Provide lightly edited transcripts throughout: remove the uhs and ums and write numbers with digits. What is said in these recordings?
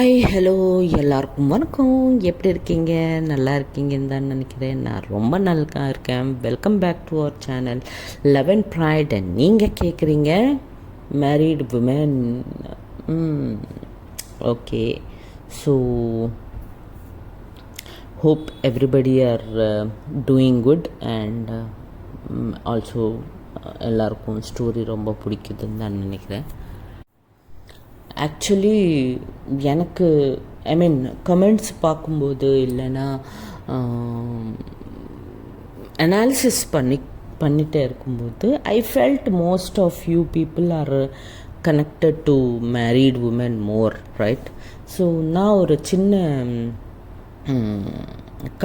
Hi hello எல்லாருக்கும் வணக்கம். எப்படி இருக்கீங்க? நல்லா இருக்கீங்கன்னு தான் நினைக்கிறேன். நான் ரொம்ப நல்லா இருக்கேன். Welcome back to our channel 11 bright. And நீங்கள் கேட்குறீங்க married women. Okay, so hope everybody are doing good and also எல்லாருக்கும் ஸ்டோரி ரொம்ப பிடிக்குதுன்னு தான் நினைக்கிறேன். ஆக்சுவலி எனக்கு கமெண்ட்ஸ் பார்க்கும்போது இல்லைன்னா அனாலிசிஸ் பண்ணிகிட்டே இருக்கும்போது I felt most of you people are connected to married woman more, right? So நான் ஒரு சின்ன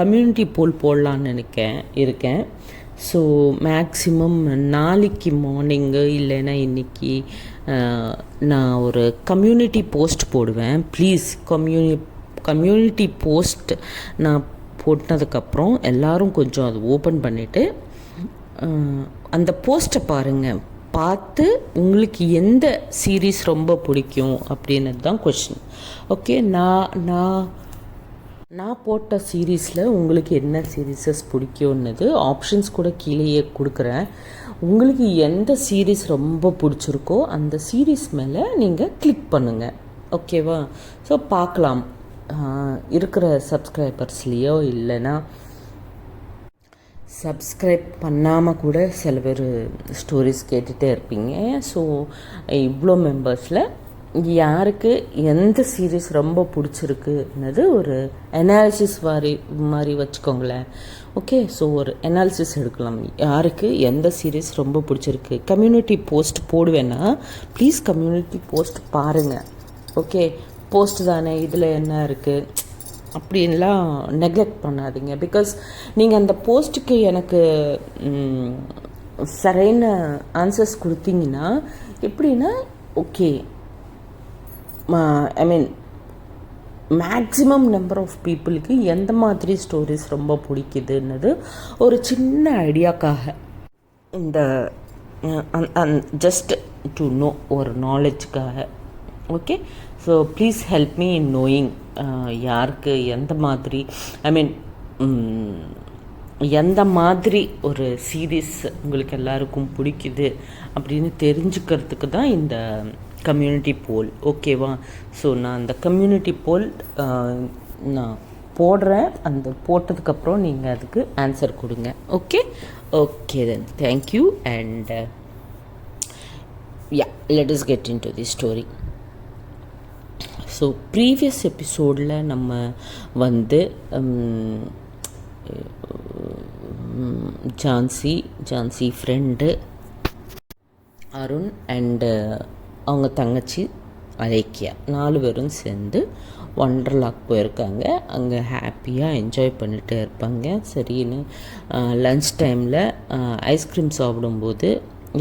கம்யூனிட்டி போல் போடலான்னு இருக்கேன். ஸோ மேக்ஸிமம் நாளைக்கு மார்னிங்கு இல்லைன்னா இன்றைக்கி நான் ஒரு கம்யூனிட்டி போஸ்ட் போடுவேன். ப்ளீஸ் கம்யூனிட்டி போஸ்ட் நான் போட்டதுக்கப்புறம் எல்லோரும் கொஞ்சம் அது ஓப்பன் பண்ணிவிட்டு அந்த போஸ்ட்டை பாருங்கள். பார்த்து உங்களுக்கு எந்த சீரீஸ் ரொம்ப பிடிக்கும் அப்படின்றது தான் கொஷின். ஓகே, நான் போட்ட சீரீஸில் உங்களுக்கு என்ன சீரீஸஸ் பிடிக்கும்னது ஆப்ஷன்ஸ் கூட கீழேயே கொடுக்குறேன். உங்களுக்கு எந்த சீரீஸ் ரொம்ப பிடிச்சிருக்கோ அந்த சீரீஸ் மேலே நீங்கள் கிளிக் பண்ணுங்கள். ஓகேவா? ஸோ பார்க்கலாம். இருக்கிற சப்ஸ்கிரைபர்ஸ்லேயோ இல்லைன்னா சப்ஸ்கிரைப் பண்ணாமல் கூட சில பேர் ஸ்டோரிஸ் கேட்டுகிட்டே இருப்பீங்க. ஸோ இவ்வளோ மெம்பர்ஸில் யாருக்கு எந்த சீரீஸ் ரொம்ப பிடிச்சிருக்குன்னது ஒரு அனாலிசிஸ் மாதிரி வச்சுக்கோங்களேன். ஓகே, ஸோ ஒரு அனாலிசிஸ் எடுக்கலாம். யாருக்கு எந்த சீரீஸ் ரொம்ப பிடிச்சிருக்கு. கம்யூனிட்டி போஸ்ட் போடுவேன்னா ப்ளீஸ் கம்யூனிட்டி போஸ்ட் பாருங்கள். ஓகே, போஸ்ட் தானே, இதில் என்ன இருக்குது அப்படின்லாம் நெக்லெக்ட் பண்ணாதீங்க. பிகாஸ் நீங்கள் அந்த போஸ்ட்டுக்கு எனக்கு சரியான ஆன்சர்ஸ் கொடுத்தீங்கன்னா எப்படின்னா, ஓகே, மேக்ஸிமம் நம்பர் ஆஃப் பீப்புளுக்கு எந்த மாதிரி ஸ்டோரிஸ் ரொம்ப பிடிக்குதுன்னது ஒரு சின்ன ஐடியாக்காக, இந்த ஜஸ்ட் டு நோ, ஒரு நாலேஜுக்காக. Okay, so please help me in knowing யாருக்கு எந்த மாதிரி எந்த மாதிரி ஒரு சீரீஸ் உங்களுக்கு எல்லாருக்கும் பிடிக்குது அப்படின்னு தெரிஞ்சுக்கிறதுக்கு தான் இந்த கம்யூனிட்டி போல். ஓகேவா? ஸோ நான் அந்த கம்யூனிட்டி போல் நான் போடுறேன். அந்த போட்டதுக்கப்புறம் நீங்கள் அதுக்கு ஆன்சர் கொடுங்க. Okay then thank you and let us get in to the story. So previous எபிசோடில் நம்ம வந்து ஜான்சி ஃப்ரெண்டு அருண் அண்டு அவங்க தங்கச்சி அலேக்கியா 4 பேரும் சேர்ந்து ஒண்டர்லாக் போயிருக்காங்க. அங்கே ஹாப்பியாக என்ஜாய் பண்ணிகிட்டே இருப்பாங்க. சரின்னு லன்ச் டைமில் ஐஸ்கிரீம் சாப்பிடும்போது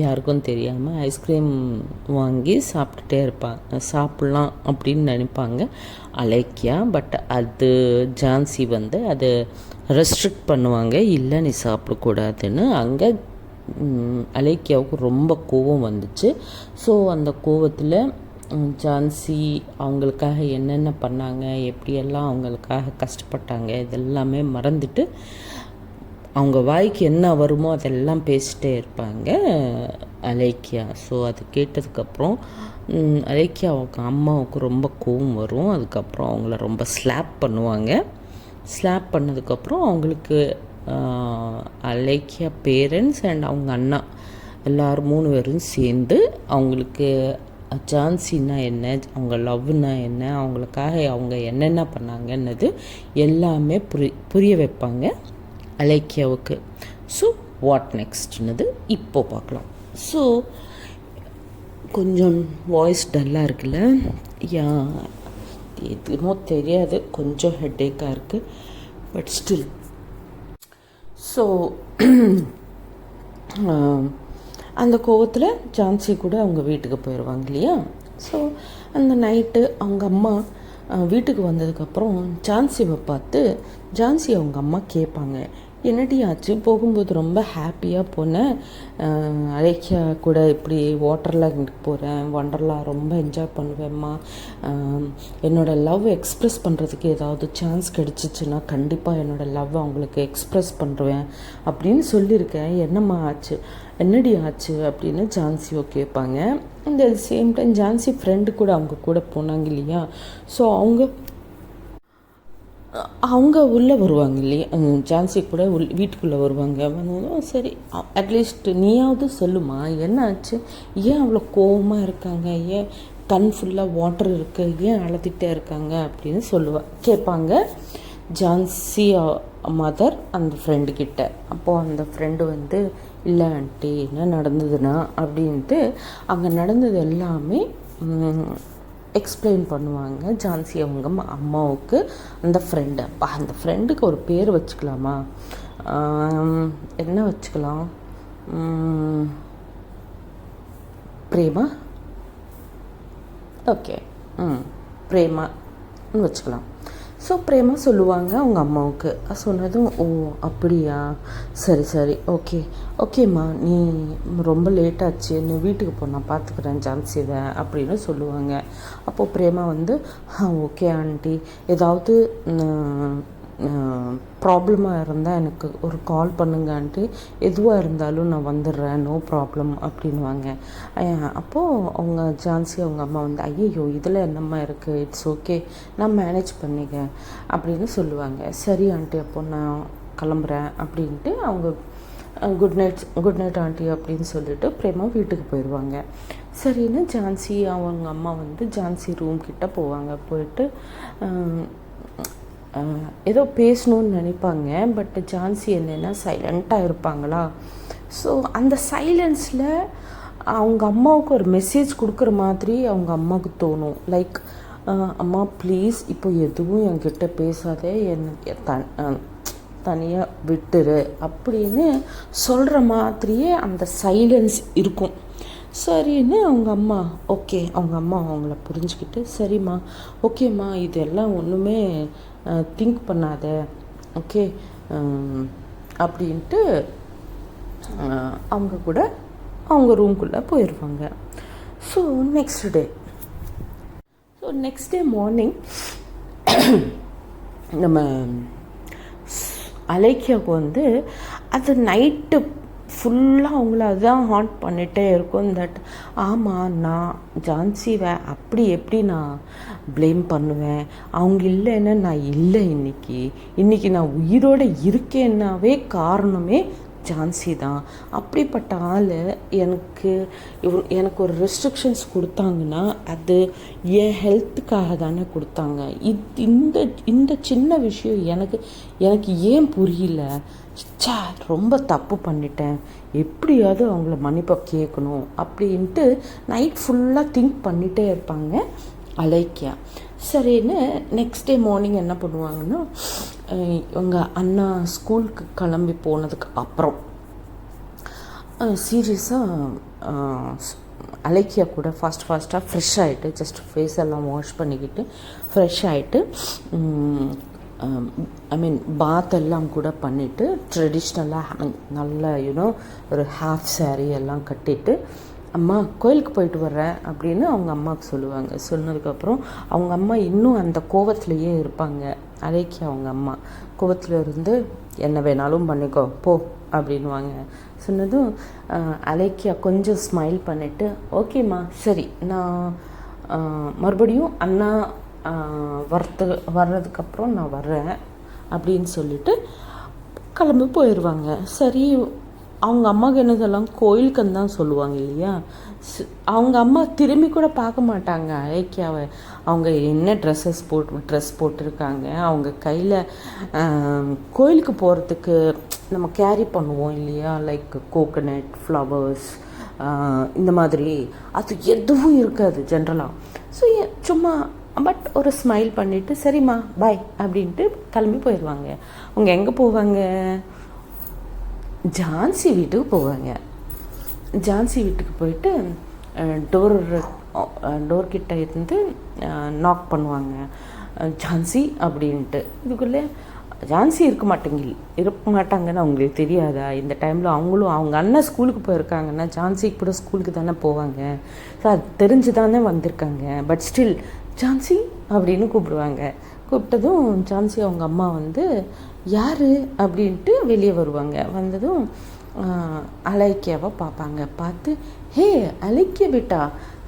யாருக்கும் தெரியாமல் ஐஸ்கிரீம் வாங்கி சாப்பிட்லாம் அப்படின்னு நினைப்பாங்க அலேக்கியா. பட் அது ஜான்சி வந்து அது ரெஸ்ட்ரிக்ட் பண்ணுவாங்க. இல்லை, நீ சாப்பிடக்கூடாதுன்னு. அங்கே அலேக்கியாவுக்கு ரொம்ப கோபம் வந்துச்சு. ஸோ அந்த கோபத்தில் ஜான்சி அவங்களுக்காக என்னென்ன பண்ணாங்க, எப்படியெல்லாம் அவங்களுக்காக கஷ்டப்பட்டாங்க, இதெல்லாமே மறந்துட்டு அவங்க வாய்க்கு என்ன வருமோ அதெல்லாம் பேசிகிட்டே இருப்பாங்க அலேக்கியா. ஸோ அது கேட்டதுக்கப்புறம் அலேக்கியாவுக்கு அம்மாவுக்கு ரொம்ப கோபம் வரும். அதுக்கப்புறம் அவங்கள ரொம்ப ஸ்லாப் பண்ணுவாங்க. ஸ்லாப் பண்ணதுக்கப்புறம் அவங்களுக்கு அலேக்கியா பேரண்ட்ஸ் அண்ட் அவங்க அண்ணா எல்லோரும் 3 பேரும் சேர்ந்து அவங்களுக்கு ஜான்சின்னா என்ன, அவங்க லவ்னா என்ன, அவங்களுக்காக அவங்க என்னென்ன பண்ணாங்கன்னது எல்லாமே புரிய வைப்பாங்க அலேக்கியாவுக்கு. ஸோ வாட் நெக்ஸ்ட்னது இப்போ பார்க்கலாம். ஸோ கொஞ்சம் வாய்ஸ் டல்லாக இருக்குல்ல, எதுமோ தெரியாது, கொஞ்சம் ஹெட்டேக்காக இருக்குது. பட் ஸ்டில் ஸோ அந்த கோவத்தில் ஜான்சி கூட அவங்க வீட்டுக்கு போயிடுவாங்க இல்லையா. ஸோ அந்த நைட்டு அவங்க அம்மா வீட்டுக்கு வந்ததுக்கப்புறம் ஜான்சி அவங்க அம்மா கேட்பாங்க, என்னடி ஆச்சு? போகும்போது ரொம்ப ஹாப்பியாக போனேன். அலேக்கியா கூட இப்படி வாட்டர்லாம் போகிறேன், ஒண்டர்லா ரொம்ப என்ஜாய் பண்ணுவேம்மா. என்னோடய லவ் எக்ஸ்ப்ரெஸ் பண்ணுறதுக்கு ஏதாவது சான்ஸ் கிடச்சிச்சின்னா கண்டிப்பாக என்னோடய லவ் அவங்களுக்கு எக்ஸ்ப்ரெஸ் பண்ணுவேன் அப்படின்னு சொல்லியிருக்கேன். என்னம்மா ஆச்சு, என்னடி ஆச்சு அப்படின்னு ஜான்சியோ கேட்பாங்க. இந்த சேம் டைம் ஜான்சி ஃப்ரெண்டு கூட அவங்க கூட போனாங்க இல்லையா, ஸோ அவங்க உள்ளே வருவாங்க இல்லையா, ஜான்சி கூட வீட்டுக்குள்ளே வருவாங்க. வந்ததும் சரி அட்லீஸ்ட் நீயாவது சொல்லுமா, என்ன ஆச்சு, ஏன் அவ்வளோ கோவமாக இருக்காங்க, ஏன் கண் ஃபுல்லாக வாட்டர் இருக்குது, ஏன் அழுதுகிட்டே இருக்காங்க அப்படின்னு கேட்பாங்க ஜான்சி மதர் அந்த ஃப்ரெண்டுக்கிட்ட. அப்போது அந்த ஃப்ரெண்டு வந்து இல்லை ஆண்டி என்ன நடந்ததுன்னா அப்படின்ட்டு அங்கே நடந்தது எல்லாமே எக்ஸ்பிளைன் பண்ணுவாங்க ஜான்சி அவங்க அம்மாவுக்கு. அந்த ஃப்ரெண்டு, அப்பா அந்த ஃப்ரெண்டுக்கு ஒரு பேர் வச்சுக்கலாமா, என்ன வச்சுக்கலாம், பிரேமா, ஓகே, பிரேமான்னு வச்சுக்கலாம். ஸோ பிரேமா சொல்லுவாங்க அவங்க அம்மாவுக்கு. சொன்னதும் ஓ அப்படியா, சரி சரி ஓகேம்மா, நீ ரொம்ப லேட்டாச்சு, நீ வீட்டுக்கு போ, நான் பார்த்துக்கிறேன் ஜான்சிவை அப்படின்னு சொல்லுவாங்க. அப்போது பிரேமா வந்து ஓகே ஆண்டி, ஏதாவது ப்ராப்ளமாக இருந்தால் எனக்கு ஒரு கால் பண்ணுங்க ஆண்டி, எதுவாக இருந்தாலும் நான் வந்துடுறேன், நோ ப்ராப்ளம் அப்படின்வாங்க. அப்போது அவங்க ஜான்சி அவங்க அம்மா வந்து ஐயோ இதில் என்னம்மா இருக்குது, இட்ஸ் ஓகே, நான் மேனேஜ் பண்ணிக்கிறேன் அப்படின்னு சொல்லுவாங்க. சரி ஆண்டி அப்போ நான் கிளம்புறேன் அப்படின்ட்டு அவங்க குட் நைட் ஆண்டி அப்படின்னு சொல்லிட்டு பிரேமா வீட்டுக்கு போயிடுவாங்க. சரின்னு ஜான்சி அவங்க அம்மா வந்து ஜான்சி ரூம் கிட்டே போவாங்க. போயிட்டு ஏதோ பேசணுன்னு நினைப்பாங்க. பட் ஜான்சி என்னென்னா சைலண்ட்டாக இருப்பாங்களா. ஸோ அந்த சைலன்ஸில் அவங்க அம்மாவுக்கு ஒரு மெசேஜ் கொடுக்குற மாதிரி அவங்க அம்மாவுக்கு தோணும். லைக் அம்மா ப்ளீஸ் இப்போ எதுவும் என்கிட்ட பேசாதே, எனக்கு தனியாக விட்டுரு அப்படின்னு சொல்கிற மாதிரியே அந்த சைலன்ஸ் இருக்கும். சரின்னு அவங்க அம்மா ஓகே, அவங்க அம்மா அவங்கள புரிஞ்சுக்கிட்டு சரிம்மா ஓகேம்மா இதெல்லாம் ஒன்றுமே திங்க் பண்ணாத, ஓகே அப்படின்ட்டு அவங்க கூட அவங்க ரூம்குள்ளே போயிடுவாங்க. ஸோ நெக்ஸ்ட் டே மார்னிங் நம்ம அலேக்கியாவுக்கு வந்து அது நைட்டு ஃபுல்லாக அவங்கள அதுதான் ஹாண்ட் பண்ணிகிட்டே இருக்கும். தட் ஆமாம் நான் ஜான்சிவை அப்படி எப்படி நான் ப்ளேம் பண்ணுவேன், அவங்க இல்லைன்னா நான் இல்லை, இன்றைக்கி நான் உயிரோடு இருக்கேன்னாவே காரணமே ஜான்சி தான். அப்படிப்பட்ட ஆள் எனக்கு ஒரு ரெஸ்ட்ரிக்ஷன்ஸ் கொடுத்தாங்கன்னா அது என் ஹெல்த்துக்காக தானே கொடுத்தாங்க. இந்த சின்ன விஷயம் எனக்கு ஏன் புரியல, ரொம்ப தப்பு பண்ணிட்டேன், எப்படியாவது அவங்கள மன்னிப்பை கேட்கணும் அப்படின்ட்டு நைட் ஃபுல்லாக திங்க் பண்ணிகிட்டே இருப்பாங்க அலேக்கியா. சரின்னு நெக்ஸ்ட் டே மார்னிங் என்ன பண்ணுவாங்கன்னா, இவங்க அண்ணா ஸ்கூலுக்கு கிளம்பி போனதுக்கு அப்புறம் சீரியஸாக அலேக்கியா கூட ஃபாஸ்ட்டாக ஃப்ரெஷ் ஆகிட்டு, ஜஸ்ட் ஃபேஸ் எல்லாம் வாஷ் பண்ணிக்கிட்டு ஃப்ரெஷ் ஆகிட்டு பாத் எல்லாம் கூட பண்ணிவிட்டு ட்ரெடிஷ்னலாக நல்லா ஒரு ஹாஃப் சாரீ எல்லாம் கட்டிட்டு அம்மா கோயிலுக்கு போயிட்டு வர்றேன் அப்படின்னு அவங்க அம்மாவுக்கு சொல்லுவாங்க. சொன்னதுக்கப்புறம் அவங்க அம்மா இன்னும் அந்த கோவத்துலேயே இருப்பாங்க. அலேக்கியா அவங்க அம்மா கோவத்தில் இருந்து என்ன வேணாலும் பண்ணிக்கோ போ அப்படின்வாங்க. சொன்னதும் அலேக்கியா கொஞ்சம் ஸ்மைல் பண்ணிவிட்டு ஓகேம்மா சரி நான் மறுபடியும் அண்ணா வர்றதுக்கப்புறம் நான் வர்றேன் அப்படின்னு சொல்லிட்டு கிளம்பி போயிடுவாங்க. சரி அவங்க அம்மாவுக்கு என்னதெல்லாம் கோயிலுக்குன்னு தான் சொல்லுவாங்க இல்லையா. அவங்க அம்மா திரும்பி கூட பார்க்க மாட்டாங்க அலேக்கியாவை. அவங்க என்ன ட்ரெஸ் போட்டிருக்காங்க, அவங்க கையில் கோயிலுக்கு போகிறதுக்கு நம்ம கேரி பண்ணுவோம் இல்லையா, லைக் கோகனட், ஃப்ளவர்ஸ், இந்த மாதிரி அது எதுவும் இருக்காது ஜென்ரலாக. ஸோ சும்மா பட் ஒரு ஸ்மைல் பண்ணிவிட்டு சரிம்மா பாய் அப்படின்ட்டு கிளம்பி போயிடுவாங்க. அவங்க எங்கே போவாங்க, ஜான்சி வீட்டுக்கு போவாங்க. ஜான்சி வீட்டுக்கு போயிட்டு டோர்கிட்ட இருந்து நாக் பண்ணுவாங்க ஜான்சி அப்படின்ட்டு. இதுக்குள்ளே ஜான்சி இருக்க மாட்டாங்கன்னு அவங்களுக்கு தெரியாதா? இந்த டைமில் அவங்களும் அவங்க அண்ணன் ஸ்கூலுக்கு போயிருக்காங்கன்னா ஜான்சி கூட ஸ்கூலுக்கு தானே போவாங்க. ஸோ அது தெரிஞ்சு தானே வந்திருக்காங்க. பட் ஸ்டில் ஜான்சி அப்படின்னு கூப்பிடுவாங்க. கூப்பிட்டதும் ஜான்சி அவங்க அம்மா வந்து யார் அப்படின்ட்டு வெளியே வருவாங்க. வந்ததும் அலைக்கியாவை பார்ப்பாங்க. பார்த்து ஹே அலைக்கிய பேட்டா,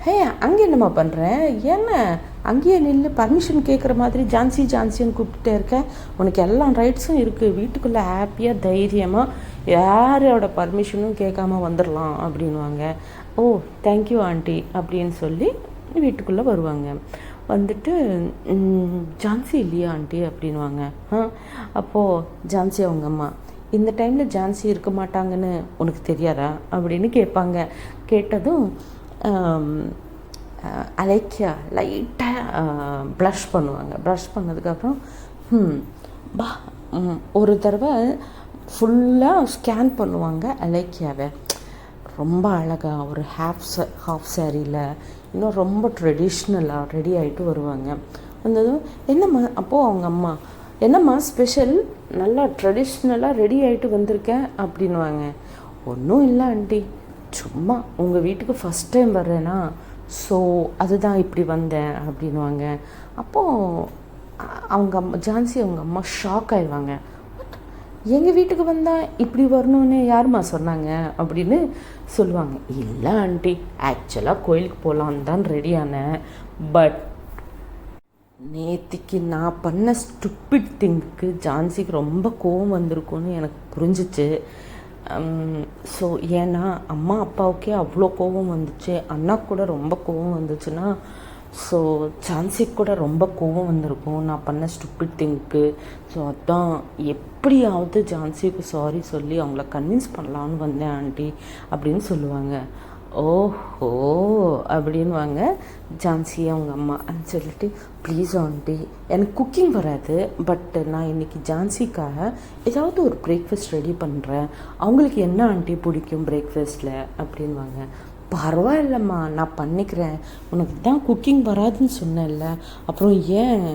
ஹே அங்கே என்னம்மா பண்ணுறேன், என்ன அங்கேயே நின்று பர்மிஷன் கேட்குற மாதிரி ஜான்சி ஜான்சின்னு கூப்பிட்டுட்டே இருக்கேன், உனக்கு எல்லா ரைட்ஸும் இருக்குது, வீட்டுக்குள்ளே ஹாப்பியாக தைரியமாக யாரோட பர்மிஷனும் கேட்காம வந்துடலாம் அப்படின்வாங்க. ஓ தேங்க்யூ ஆண்டி அப்படின்னு சொல்லி வீட்டுக்குள்ளே வருவாங்க. வந்துட்டு ஜான்சி இல்லையா ஆண்டி அப்படின்வாங்க. அப்போது ஜான்சி அவங்க அம்மா இந்த டைமில் ஜான்சி இருக்க மாட்டாங்கன்னு உனக்கு தெரியாதா அப்படின்னு கேட்பாங்க. கேட்டதும் அலைக்கியா லைட்டாக ப்ளஷ் பண்ணுவாங்க. ப்ளஷ் பண்ணதுக்கப்புறம் ஒரு தடவை ஃபுல்லாக ஸ்கேன் பண்ணுவாங்க அலைக்கியாவை. ரொம்ப அழகாக ஒரு ஹாஃப் சாரியில் இன்னும் ரொம்ப ட்ரெடிஷ்னலாக ரெடி ஆகிட்டு வருவாங்க. வந்ததும் என்னம்மா, அப்போது அவங்க அம்மா என்னம்மா ஸ்பெஷல், நல்லா ட்ரெடிஷ்னலாக ரெடி ஆகிட்டு வந்திருக்கேன் அப்படின்வாங்க. ஒன்றும் இல்லை ஆண்டி, சும்மா உங்கள் வீட்டுக்கு ஃபஸ்ட் டைம் வர்றேன்னா ஸோ அதுதான் இப்படி வந்தேன் அப்படின்வாங்க. அப்போது அவங்க அம்மா ஜான்சி அவங்க அம்மா ஷாக் ஆயிடுவாங்க. எங்கள் வீட்டுக்கு வந்தால் இப்படி வரணும்னு யாரும்மா சொன்னாங்க அப்படின்னு சொல்லுவாங்க. இல்லை ஆண்டி, ஆக்சுவலாக கோயிலுக்கு போகலான்னு தான் ரெடியானேன், பட் நேற்றுக்கு நான் பண்ண ஸ்டூப்பிட் திங்க்கு ஜான்சிக்கு ரொம்ப கோவம் வந்திருக்குன்னு எனக்கு புரிஞ்சிச்சு. ஸோ ஏன்னா அம்மா அப்பாவுக்கே அவ்வளோ கோவம் வந்துச்சு, அண்ணா கூட ரொம்ப கோவம் வந்துச்சுன்னா ஸோ ஜான்சிக்கு கூட ரொம்ப கோவம் வந்திருக்கும் நான் பண்ண ஸ்டூப்பிட் திங்க்கு. ஸோ அதான் எப்படியாவது ஜான்சிக்கு சாரி சொல்லி அவங்கள கன்வின்ஸ் பண்ணலான்னு வந்தேன் ஆண்டி அப்படின்னு சொல்லுவாங்க. ஓஹோ அப்படின்வாங்க ஜான்சி அவங்க அம்மா. சொல்லிட்டு ப்ளீஸ் ஆண்டி, எனக்கு குக்கிங் வராது, பட் நான் இன்றைக்கி ஜான்சிக்காக ஏதாவது ஒரு பிரேக்ஃபாஸ்ட் ரெடி பண்ணுறேன், அவங்களுக்கு என்ன ஆண்டி பிடிக்கும் பிரேக்ஃபாஸ்ட்டில் அப்படின்வாங்க. பரவாயில்லம்மா நான் பண்ணிக்கிறேன், உனக்கு தான் குக்கிங் வராதுன்னு சொன்னேன்ல, அப்புறம் ஏன்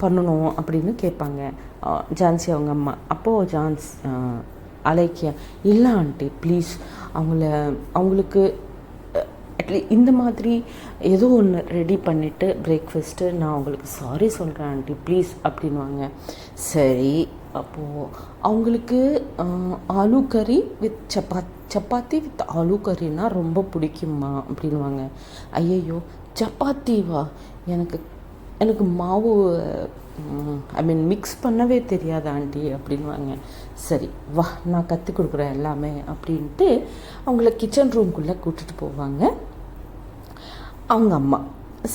பண்ணணும் அப்படின்னு கேட்பாங்க ஜான்சி அவங்க அம்மா. அப்போது அலைக்கியா இல்லை ஆண்டி ப்ளீஸ் அவங்களுக்கு அட்லீஸ்ட் இந்த மாதிரி ஏதோ ஒன்று ரெடி பண்ணிவிட்டு பிரேக்ஃபாஸ்ட்டு நான் அவங்களுக்கு சாரி சொல்கிறேன் ஆண்டி ப்ளீஸ் அப்படின்வாங்க. சரி, அப்போது அவங்களுக்கு ஆலு கறி வித் சப்பாத்தி வித் ஆலு கறினா ரொம்ப பிடிக்குமா அப்படின்வாங்க. ஐயையோ சப்பாத்திவா, எனக்கு மாவு மிக்ஸ் பண்ணவே தெரியாது ஆண்டி அப்படின்வாங்க. சரி வா நான் கற்றுக் கொடுக்குறேன் எல்லாமே அப்படின்ட்டு அவங்கள கிச்சன் ரூம்குள்ளே கூட்டிகிட்டு போவாங்க அவங்க அம்மா.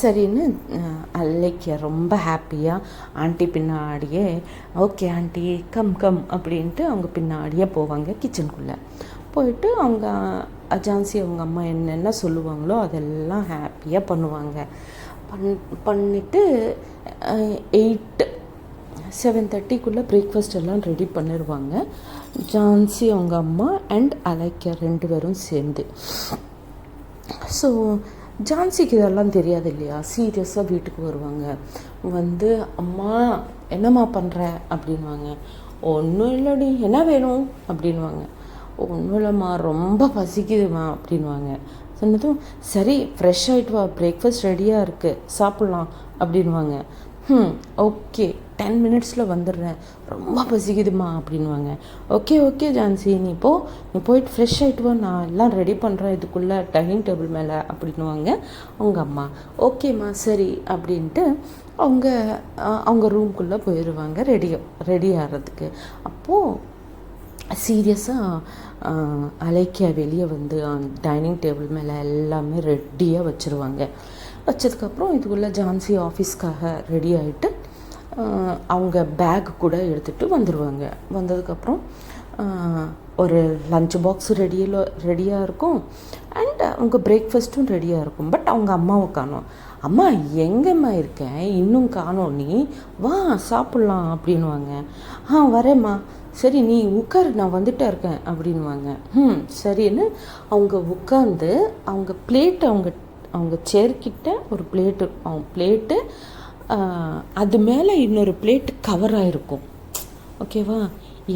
சரின்னு அலைக்கியா ரொம்ப ஹாப்பியாக ஆண்டி பின்னாடியே ஓகே ஆண்டி கம் அப்படின்ட்டு அவங்க பின்னாடியே போவாங்க கிச்சனுக்குள்ளே. போயிட்டு அவங்க ஜான்சி அவங்க அம்மா என்னென்ன சொல்லுவாங்களோ அதெல்லாம் ஹாப்பியாக பண்ணுவாங்க. பண்ணிவிட்டு 7:30 பிரேக்ஃபாஸ்ட் எல்லாம் ரெடி பண்ணிடுவாங்க ஜான்சி அவங்க அம்மா அண்ட் அலைக்கியா 2 பேரும் சேர்ந்து. ஸோ ஜான்சிக்கு இதெல்லாம் தெரியாது இல்லையா, சீரியஸாக வீட்டுக்கு வருவாங்க. வந்து அம்மா என்னம்மா பண்ணுற அப்படின்வாங்க. ஒன்றும் இல்லடி, என்ன வேணும் அப்படின்வாங்க. ஒன்றும் இல்லைம்மா ரொம்ப பசிக்குதுமா அப்படின்வாங்க. சொன்னதும் சரி ஃப்ரெஷ் ஆகிட்டு வா, பிரேக்ஃபாஸ்ட் ரெடியாக இருக்குது சாப்பிட்லாம் அப்படின்வாங்க. ஓகே 10 மினிட்ஸில் வந்துடுறேன், ரொம்ப பசிக்குதுமா அப்படின்வாங்க. ஓகே ஜான்சி நீ போயிட்டு ஃப்ரெஷ் ஆகிட்டு வா, நான் எல்லாம் ரெடி பண்ணுறேன் இதுக்குள்ளே டைனிங் டேபிள் மேலே அப்படின்வாங்க அவங்க அம்மா. ஓகேம்மா சரி அப்படின்ட்டு அவங்க ரூம்குள்ளே போயிடுவாங்க ரெடி ஆகிறதுக்கு. அப்போது சீரியஸாக அலைக்கியா வெளியே வந்து டைனிங் டேபிள் மேலே எல்லாமே ரெடியாக வச்சுருவாங்க. வச்சதுக்கப்புறம் இதுக்குள்ளே ஜான்சி ஆஃபீஸ்க்காக ரெடி ஆகிட்டு அவங்க பேக் கூட எடுத்துகிட்டு வந்துடுவாங்க. வந்ததுக்கப்புறம் ஒரு லஞ்ச் பாக்ஸ் ரெடியாக இருக்கும் அண்ட் அவங்க பிரேக்ஃபாஸ்ட்டும் ரெடியாக இருக்கும். பட் அவங்க அம்மாவை காணோம். அம்மா எங்கேம்மா இருக்கேன், இன்னும் காணோம், நீ வா சாப்பிட்லாம் அப்படின்வாங்க. வரேம்மா, சரி நீ உட்காரு நான் வந்துட்டே இருக்கேன் அப்படின்வாங்க. சரின்னு அவங்க உட்காந்து அவங்க பிளேட்டு அவங்க சேர்க்கிட்ட ஒரு பிளேட்டு அது மேலே இன்னொரு பிளேட் கவர் ஆகிருக்கும். ஓகேவா?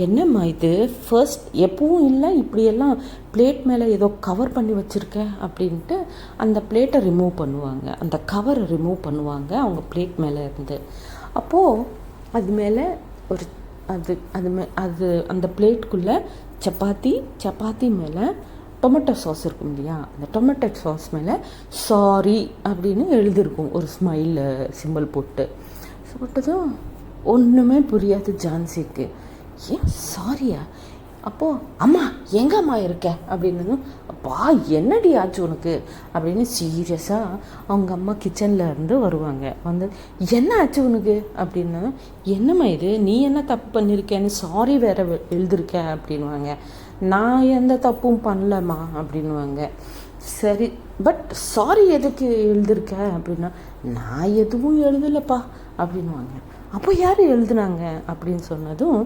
என்னம்மா இது ஃபர்ஸ்ட் எப்பவும் இல்லை, இப்படியெல்லாம் பிளேட் மேலே ஏதோ கவர் பண்ணி வச்சுருக்க அப்படின்ட்டு அந்த பிளேட்டை ரிமூவ் பண்ணுவாங்க, அந்த கவரை ரிமூவ் பண்ணுவாங்க அவங்க பிளேட் மேலே இருந்து. அப்போது அது மேலே ஒரு அது அந்த பிளேட்டுக்குள்ளே சப்பாத்தி மேலே டொமேட்டோ சாஸ் இருக்கும் இல்லையா, அந்த டொமேட்டோ சாஸ் மேலே சாரி அப்படின்னு எழுதியிருக்கும், ஒரு ஸ்மைல் சிம்பிள் போட்டதும் ஒன்றுமே புரியாது ஜான்சிக்கு. ஏன் சாரியா? அப்போது அம்மா எங்கே அம்மா இருக்க அப்படின்னதும், அப்பா என்னடி ஆச்சு உனக்கு அப்படின்னு சீரியஸாக அவங்க அம்மா கிச்சனில் இருந்து வருவாங்க. வந்து என்ன ஆச்சு உனக்கு அப்படின்னதும், என்னம்மா இது நீ என்ன தப்பு பண்ணியிருக்கேன்னு சாரி வேற எழுதிருக்க அப்படின்வாங்க. நான் எந்த தப்பும் பண்ணலம்மா அப்படின்வாங்க. சரி, பட் சாரி எதுக்கு எழுதிருக்க அப்படின்னா, நான் எதுவும் எழுதலைப்பா அப்படின்வாங்க. அப்போ யார் எழுதுனாங்க அப்படின்னு சொன்னதும்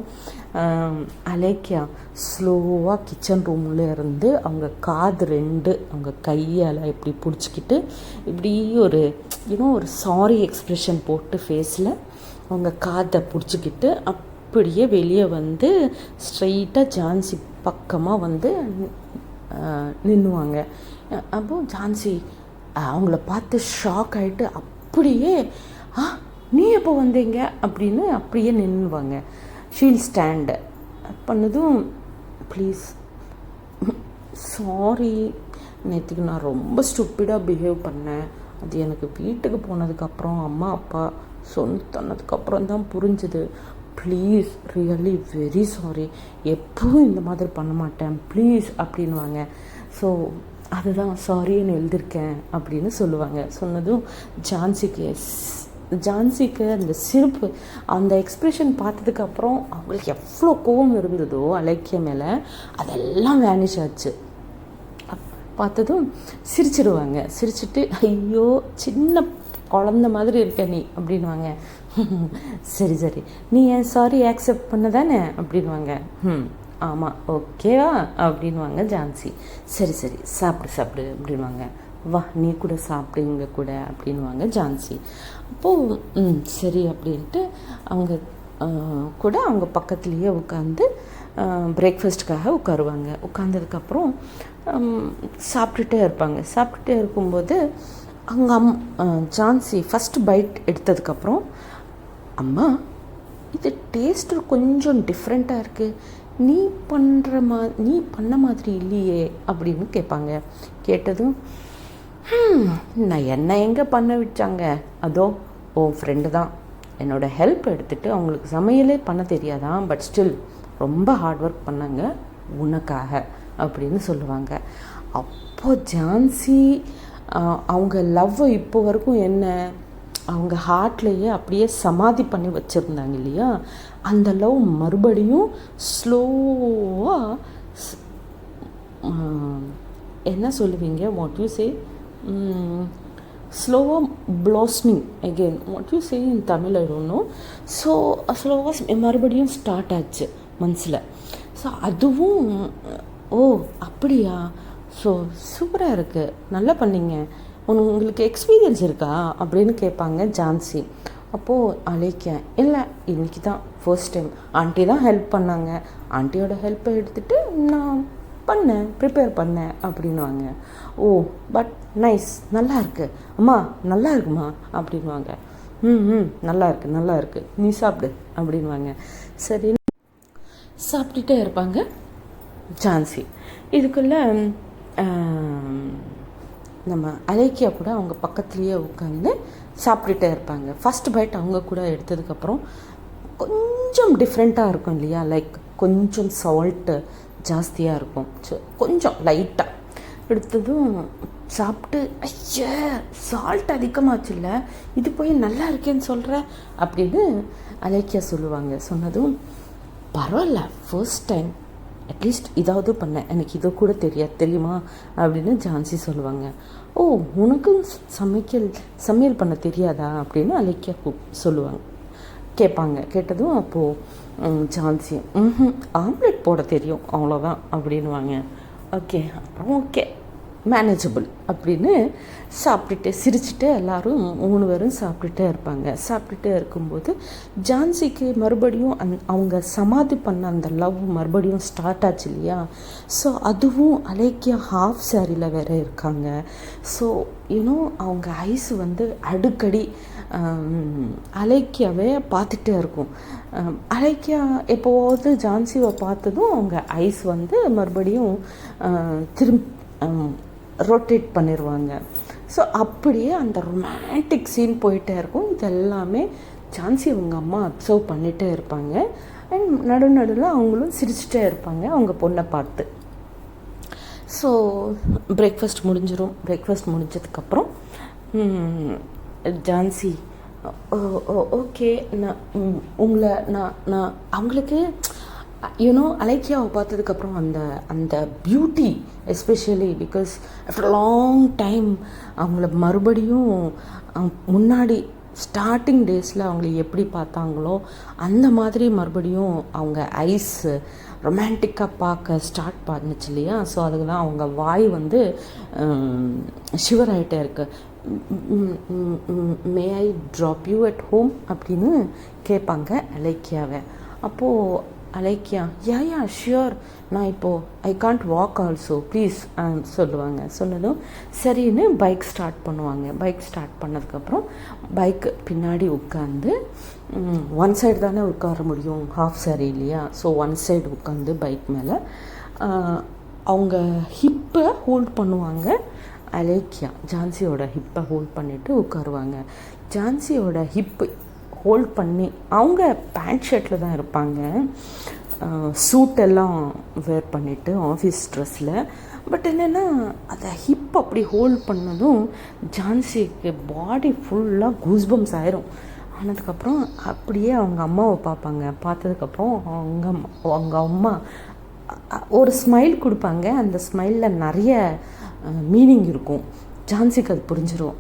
அலேக்கியா ஸ்லோவாக கிச்சன் ரூமில் இருந்து அவங்க காது ரெண்டு அவங்க கையால் இப்படி பிடிச்சிக்கிட்டு இப்படி ஒரு சாரி எக்ஸ்ப்ரெஷன் போட்டு ஃபேஸில் அவங்க காதை பிடிச்சிக்கிட்டு அப்படியே வெளியே வந்து ஸ்ட்ரெயிட்டாக ஜான்சி பக்கமாக வந்து நின்றுவாங்க. அப்போது ஜான்சி அவங்கள பார்த்து ஷாக் ஆகிட்டு அப்படியே நீ எப்போ வந்தீங்க அப்படின்னு அப்படியே நின்றுவாங்க. ஷீல் ஸ்டாண்டு பண்ணதும், ப்ளீஸ் சாரி, நேற்றுக்கு நான் ரொம்ப ஸ்டூப்பிடாக பிஹேவ் பண்ணேன், அது எனக்கு வீட்டுக்கு போனதுக்கப்புறம் அம்மா அப்பா சொன்னதுக்கப்புறம் தான் புரிஞ்சுது, ப்ளீஸ் ரியலி வெரி சாரி, எப்பவும் இந்த மாதிரி பண்ண மாட்டேன் ப்ளீஸ் அப்படின்வாங்க. ஸோ அதுதான் சாரின்னு எழுதியிருக்கேன் அப்படின்னு சொல்லுவாங்க. சொன்னதும் ஜான்சிக்கு அந்த சிரிப்பு, அந்த எக்ஸ்ப்ரெஷன் பார்த்ததுக்கப்புறம் அவங்களுக்கு எவ்வளோ கோவம் இருந்ததோ அலேக்கியா மேலே அதெல்லாம் வேனிஷ் ஆச்சு. பார்த்ததும் சிரிச்சிடுவாங்க. சிரிச்சிட்டு ஐயோ சின்ன குழந்த மாதிரி இருக்க நீ அப்படின்வாங்க. சரி நீ ஏன் சாரி ஆக்செப்ட் பண்ண தானே அப்படின்வாங்க. ஆமாம் ஓகேவா அப்படின்வாங்க ஜான்சி. சரி சாப்பிடு அப்படின்வாங்க. வா நீ கூட சாப்பிடுங்க கூட அப்படின்வாங்க ஜான்சி. அப்போது சரி அப்படின்ட்டு அவங்க கூட அவங்க பக்கத்துலேயே உட்காந்து பிரேக்ஃபாஸ்ட்டுக்காக உட்காருவாங்க. உட்காந்ததுக்கப்புறம் சாப்பிட்டுட்டே இருப்பாங்க. சாப்பிட்டுட்டே இருக்கும்போது அவங்க ஜான்சி ஃபஸ்ட்டு பைட் எடுத்ததுக்கப்புறம், அம்மா இது டேஸ்ட்டு கொஞ்சம் டிஃப்ரெண்ட்டாக இருக்குது, நீ பண்ண மாதிரி இல்லையே அப்படின்னு கேட்பாங்க. கேட்டதும் நான் என்ன எங்கே பண்ண வச்சாங்க, அதோ உன் ஃப்ரெண்டு தான் என்னோடய ஹெல்ப் எடுத்துகிட்டு அவங்களுக்கு சமையலே பண்ண தெரியாதான், பட் ஸ்டில் ரொம்ப ஹார்ட் ஒர்க் பண்ணாங்க உனக்காக அப்படின்னு சொல்லுவாங்க. அப்போது ஜான்சி அவங்க லவ்வை இப்போ வரைக்கும் என்ன அவங்க ஹார்ட்லேயே அப்படியே சமாதி பண்ணி வச்சுருந்தாங்க இல்லையா, அந்த லவ் மறுபடியும் ஸ்லோவாக என்ன சொல்லுவீங்க, வாட் யூ சே, ஸ்லோவாக blossoming again, what you say in Tamil I don't know. So ஸ்லோவாக மறுபடியும் ஸ்டார்ட் ஆச்சு மனசில். ஸோ அதுவும் அப்படியா, ஸோ சூப்பராக இருக்குது, நல்லா பண்ணிங்க, உங்களுக்கு எக்ஸ்பீரியன்ஸ் இருக்கா அப்படின்னு கேட்பாங்க ஜான்சி. அப்போது அலேக்கியா, இல்லை இன்றைக்கி தான் ஃபர்ஸ்ட் டைம், ஆண்டி தான் ஹெல்ப் பண்ணாங்க, ஆண்டியோட ஹெல்ப்பை எடுத்துகிட்டு நான் ப்ரிப்பேர் பண்ணேன் அப்படின்வாங்க. பட் நைஸ், நல்லா இருக்கு அம்மா, நல்லா இருக்குமா அப்படின்வாங்க. நல்லா இருக்கு நீ சாப்பிடு அப்படின்வாங்க. சரி சாப்பிட்டுட்டே இருப்பாங்க ஜான்சி. இதுக்குள்ளே நம்ம அலேக்கியா கூட அவங்க பக்கத்துலேயே உட்காந்து சாப்பிட்டுட்டே இருப்பாங்க. ஃபஸ்ட் பைட் அவங்க கூட எடுத்ததுக்கப்புறம் கொஞ்சம் டிஃப்ரெண்ட்டாக இருக்கும் இல்லையா, லைக் கொஞ்சம் சால்ட்டு ஜாஸ்தியாக இருக்கும், கொஞ்சம் லைட்டாக எடுத்ததும் சாப்பிட்டு, ஐயா சால்ட் அதிகமாச்சு இல்லை, இது போய் நல்லா இருக்கேன்னு சொல்கிற அப்படின்னு அலேக்கியா சொல்லுவாங்க. சொன்னதும் பரவாயில்ல ஃபர்ஸ்ட் டைம் அட்லீஸ்ட் இதாவது பண்ணேன், எனக்கு இதோ கூட தெரியுமா அப்படின்னு ஜான்சி சொல்லுவாங்க. உனக்கும் சமையல் பண்ண தெரியாதா அப்படின்னு அலேக்கியா சொல்லுவாங்க, கேட்பாங்க. கேட்டதும் அப்போது ஜான்சி ஆம்லெட் போட தெரியும் அவ்வளோதான் அப்படின்வாங்க. ஓகே அப்புறம் ஓகே மேனேஜபிள் அப்படின்னு சாப்பிட்டுட்டு சிரிச்சுட்டு எல்லோரும் 3 பேரும் சாப்பிட்டுட்டே இருப்பாங்க. சாப்பிட்டுட்டே இருக்கும்போது ஜான்சிக்கு மறுபடியும் அவங்க சமாதி பண்ண அந்த லவ் மறுபடியும் ஸ்டார்ட் ஆச்சு இல்லையா. ஸோ அதுவும் அலேக்கியா ஹாஃப் சாரியில் வேற இருக்காங்க. ஸோ அவங்க ஐஸ் வந்து அடிக்கடி அலேக்கியாவே பார்த்துட்டே இருக்கும். அலேக்கியா எப்போவாவது ஜான்சியை பார்த்ததும் அவங்க ஐஸ் வந்து மறுபடியும் ரொட்டேட் பண்ணிடுவாங்க. ஸோ அப்படியே அந்த ரொமான்டிக் சீன் போயிட்டே இருக்கும். இது எல்லாமே ஜான்சி அவங்க அம்மா அப்சர்வ் பண்ணிகிட்டே இருப்பாங்க. அண்ட் நடுவில் அவங்களும் சிரிச்சிட்டே இருப்பாங்க அவங்க பொண்ணை பார்த்து. ஸோ பிரேக்ஃபாஸ்ட் முடிஞ்சிடும். பிரேக்ஃபாஸ்ட் முடிஞ்சதுக்கப்புறம் ஜான்சி ஓகே நான் அவங்களுக்கு அலேக்கியாவை பார்த்ததுக்கப்புறம் அந்த beauty especially because after long time அவங்கள மறுபடியும் முன்னாடி ஸ்டார்டிங் டேஸில் அவங்கள எப்படி பார்த்தாங்களோ அந்த மாதிரி மறுபடியும் அவங்க ஐஸ் ரொமான்டிக்காக பார்க்க ஸ்டார்ட் பண்ணுச்சு இல்லையா. ஸோ அதுக்கு தான் அவங்க வாய் வந்து ஷிவர் ஆகிட்டே இருக்கு. மே ஐ ட்ராப் யூ அட் ஹோம் அப்படின்னு கேட்பாங்க அலேக்கியாவை. அப்போது அலேக்கியா யா ஷியோர், நான் இப்போது I can't walk also please சொல்லுவாங்க. சொன்னதும் சரின்னு பைக் ஸ்டார்ட் பண்ணுவாங்க. பைக் ஸ்டார்ட் பண்ணதுக்கப்புறம் பைக்கு பின்னாடி உட்காந்து ஒன் சைடு தானே உட்கார முடியும், ஹாஃப் சாரி இல்லையா. ஸோ ஒன் சைடு உட்காந்து பைக் மேலே அவங்க ஹிப்பை ஹோல்ட் பண்ணுவாங்க. அலேக்கியா ஜான்சியோட ஹிப்பை ஹோல்ட் பண்ணிவிட்டு உட்காருவாங்க. ஜான்சியோட ஹிப்பு ஹோல்ட் பண்ணி அவங்க பேண்ட் ஷர்ட்டில் தான் இருப்பாங்க, சூட்டெல்லாம் வேர் பண்ணிவிட்டு ஆஃபீஸ் ட்ரெஸ்ஸில். பட் என்னென்னா அதை ஹிப் அப்படி ஹோல்ட் பண்ணதும் ஜான்சிக்கு பாடி ஃபுல்லாக கூஸ்பம்ஸ் ஆயிரும். ஆனதுக்கப்புறம் அப்படியே அவங்க அம்மாவை பார்ப்பாங்க. பார்த்ததுக்கப்புறம் அவங்க அம்மா ஒரு ஸ்மைல் கொடுப்பாங்க. அந்த ஸ்மைலில் நிறைய மீனிங் இருக்கும். ஜான்சிக்கு அது புரிஞ்சிடும்.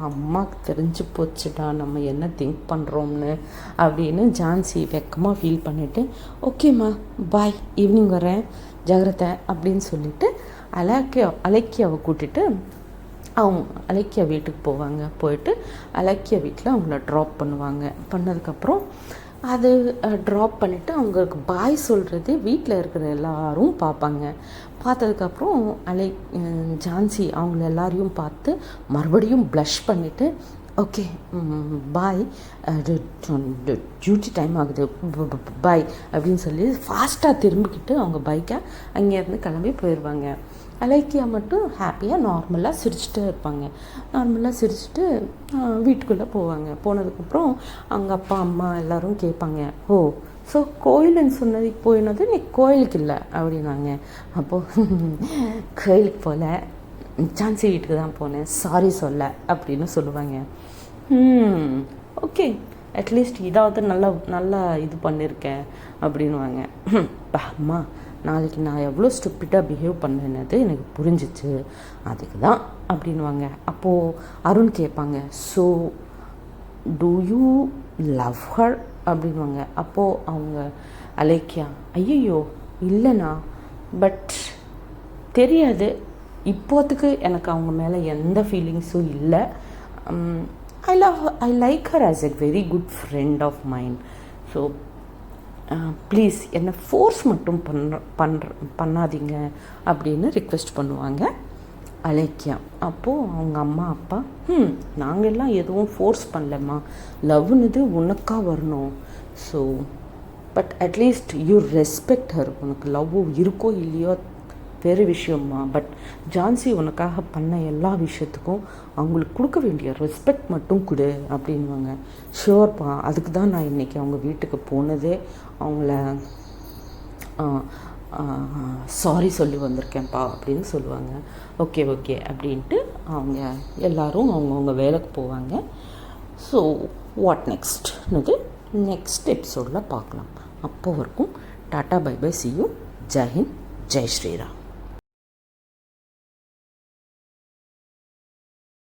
அம்மாவுக்கு தெரிஞ்சு போச்சுடா நம்ம என்ன திங்க் பண்ணுறோம்னு அப்படின்னு ஜான்சி வெக்கமாக ஃபீல் பண்ணிவிட்டு ஓகேம்மா பாய், ஈவினிங் வரேன், ஜாகிரதை அப்படின்னு சொல்லிவிட்டு அலேக்கியாவை கூட்டிகிட்டு அவங்க அலேக்கியா வீட்டுக்கு போவாங்க. போயிட்டு அலேக்கியா வீட்டில் அவங்கள ட்ராப் பண்ணுவாங்க. பண்ணதுக்கப்புறம் அது ட்ராப் பண்ணிவிட்டு அவங்களுக்கு பாய் சொல்கிறது வீட்டில் இருக்கிற எல்லாரும் பார்ப்பாங்க. பார்த்ததுக்கப்புறம் ஜான்சி அவங்கள எல்லாரையும் பார்த்து மறுபடியும் ப்ளஷ் பண்ணிவிட்டு ஓகே பாய், டியூட்டி டைம் ஆகுது பாய் அப்படின்னு சொல்லி ஃபாஸ்ட்டாக திரும்பிக்கிட்டு அவங்க பைக்கை அங்கேருந்து கிளம்பி போயிடுவாங்க. அலேக்கியா மட்டும் ஹாப்பியாக நார்மலாக சிரிச்சுட்டே இருப்பாங்க. நார்மலாக சிரிச்சுட்டு வீட்டுக்குள்ளே போவாங்க. போனதுக்கப்புறம் அவங்க அப்பா அம்மா எல்லோரும் கேட்பாங்க, ஓ ஸோ கோயிலுன்னு சொன்னது போயினது நீ கோயிலுக்கு இல்லை அப்படின்னாங்க. அப்போது கோயிலுக்கு போகல, ஜான்சி வீட்டுக்கு தான் போனேன், சாரி சொல்ல அப்படின்னு சொல்லுவாங்க. ஓகே அட்லீஸ்ட் இதாவது நல்லா இது பண்ணியிருக்கேன் அப்படின்வாங்க. அம்மா நாளைக்கு நான் எவ்வளோ ஸ்டூப்பிடாக பிஹேவ் பண்ணேன்னது எனக்கு புரிஞ்சிச்சு, அதுக்கு தான் அப்படின்வாங்க. அப்போது அருண் கேட்பாங்க, so do you love her அப்படின்வாங்க. அப்போது அவங்க அலேக்கியா ஐயோ இல்லைண்ணா, பட் தெரியாது, இப்போத்துக்கு எனக்கு அவங்க மேலே எந்த ஃபீலிங்ஸும் இல்லை. I like her as a very good friend of mind. So please என்னை ஃபோர்ஸ் மட்டும் பண்ணாதீங்க அப்படின்னு ரிக்வெஸ்ட் பண்ணுவாங்க அலேக்கியா. அப்போது அவங்க அம்மா அப்பா நாங்கள்லாம் எதுவும் ஃபோர்ஸ் பண்ணலம்மா, லவ்னுது உனக்காக வரணும். So but at least you respect her. உனக்கு லவ் இருக்கோ இல்லையோ வேறு விஷயம்மா, பட் ஜான்சி உனக்காக பண்ண எல்லா விஷயத்துக்கும் அவங்களுக்கு கொடுக்க வேண்டிய ரெஸ்பெக்ட் மட்டும் கொடு அப்படின்வாங்க. ஷுவர்ப்பா, அதுக்கு தான் நான் இன்றைக்கி அவங்க வீட்டுக்கு போனதே, அவங்கள சாரி சொல்லி வந்திருக்கேன்ப்பா அப்படின்னு சொல்லுவாங்க. ஓகே அப்படின்ட்டு அவங்க எல்லோரும் அவங்கவுங்க வேலைக்கு போவாங்க. ஸோ வாட் நெக்ஸ்ட்னது நெக்ஸ்ட் எபிசோடில் பார்க்கலாம். அப்போ வரைக்கும் tata bye bye, see you, Jai Hind, Jai Sriram.